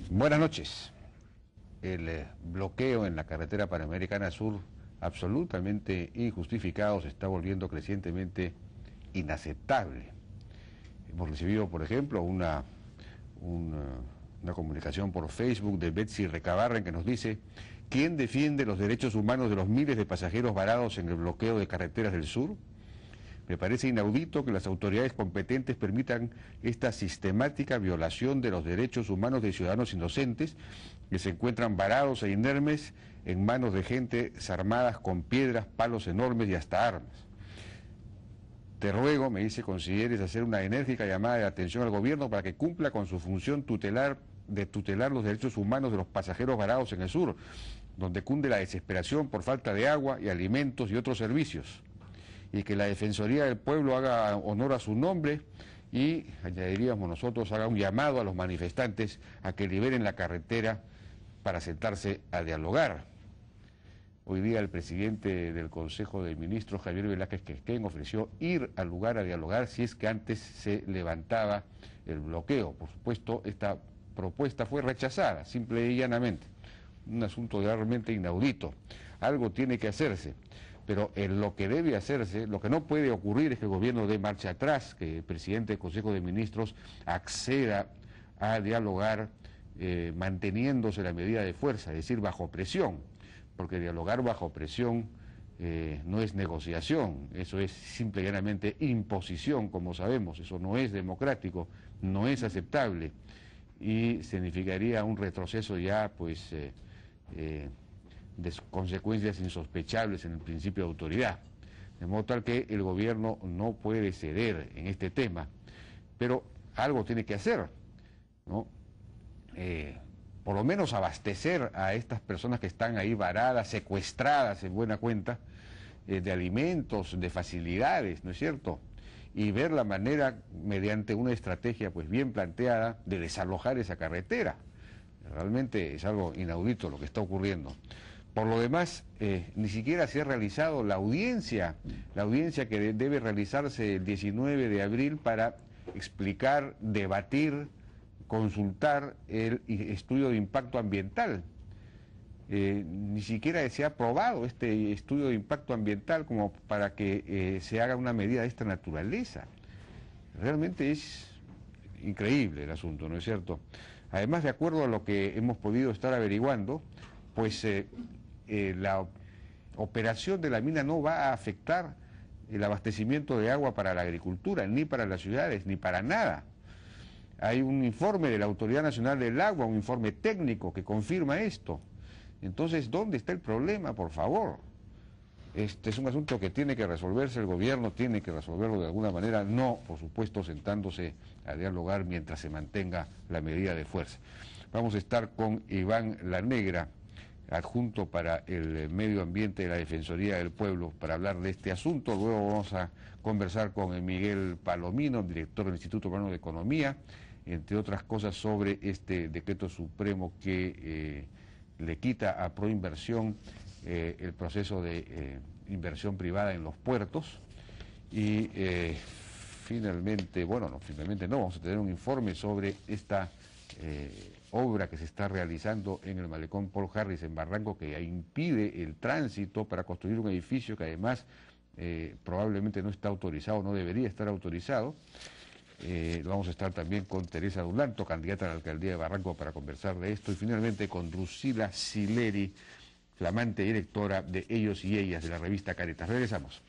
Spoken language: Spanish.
Buenas noches. El bloqueo en la carretera Panamericana Sur, absolutamente injustificado, se está volviendo crecientemente inaceptable. Hemos recibido, por ejemplo, una comunicación por Facebook de Betsy Recabarren que nos dice: ¿quién defiende los derechos humanos de los miles de pasajeros varados en el bloqueo de carreteras del sur? Me parece inaudito que las autoridades competentes permitan esta sistemática violación de los derechos humanos de ciudadanos inocentes que se encuentran varados e inermes en manos de gentes armadas con piedras, palos enormes y hasta armas. Te ruego, me dice, consideres hacer una enérgica llamada de atención al gobierno para que cumpla con su función de tutelar los derechos humanos de los pasajeros varados en el sur, donde cunde la desesperación por falta de agua y alimentos y otros servicios. Y que la Defensoría del Pueblo haga honor a su nombre y, añadiríamos nosotros, haga un llamado a los manifestantes a que liberen la carretera para sentarse a dialogar. Hoy día el presidente del Consejo de Ministros, Javier Velázquez Quesquén, ofreció ir al lugar a dialogar si es que antes se levantaba el bloqueo. Por supuesto, esta propuesta fue rechazada, simple y llanamente. Un asunto realmente inaudito. Algo tiene que hacerse. Pero en lo que debe hacerse, lo que no puede ocurrir es que el gobierno dé marcha atrás, que el presidente del Consejo de Ministros acceda a dialogar manteniéndose la medida de fuerza, es decir, bajo presión, porque dialogar bajo presión no es negociación, eso es simple y llanamente imposición, como sabemos, eso no es democrático, no es aceptable y significaría un retroceso ya, pues, de consecuencias insospechables en el principio de autoridad. De modo tal que el gobierno no puede ceder en este tema, pero algo tiene que hacer, ¿no? Por lo menos abastecer a estas personas que están ahí varadas, secuestradas en buena cuenta, de alimentos, de facilidades, ¿no es cierto? Y ver la manera, mediante una estrategia pues bien planteada, de desalojar esa carretera. Realmente es algo inaudito lo que está ocurriendo. Por lo demás, ni siquiera se ha realizado la audiencia que debe realizarse el 19 de abril para explicar, debatir, consultar el estudio de impacto ambiental. Ni siquiera se ha aprobado este estudio de impacto ambiental como para que se haga una medida de esta naturaleza. Realmente es increíble el asunto, ¿no es cierto? Además, de acuerdo a lo que hemos podido estar averiguando, pues la operación de la mina no va a afectar el abastecimiento de agua para la agricultura, ni para las ciudades, ni para nada. Hay un informe de la Autoridad Nacional del Agua, un informe técnico que confirma esto. Entonces, ¿dónde está el problema, por favor? Este es un asunto que tiene que resolverse, el gobierno tiene que resolverlo de alguna manera, no, por supuesto, sentándose a dialogar mientras se mantenga la medida de fuerza. Vamos a estar con Iván Lanegra, adjunto para el medio ambiente de la Defensoría del Pueblo, para hablar de este asunto. Luego vamos a conversar con Miguel Palomino, director del Instituto Peruano de Economía, entre otras cosas sobre este decreto supremo que le quita a Proinversión el proceso de inversión privada en los puertos. Y finalmente, bueno, no, finalmente no, vamos a tener un informe sobre esta obra que se está realizando en el malecón Paul Harris en Barranco, que impide el tránsito para construir un edificio que además probablemente no está autorizado, no debería estar autorizado. Vamos a estar también con Teresa Dulanto, candidata a la alcaldía de Barranco, para conversar de esto, y finalmente con Drusila Sileri, flamante directora de Ellos y Ellas de la revista Caritas. Regresamos.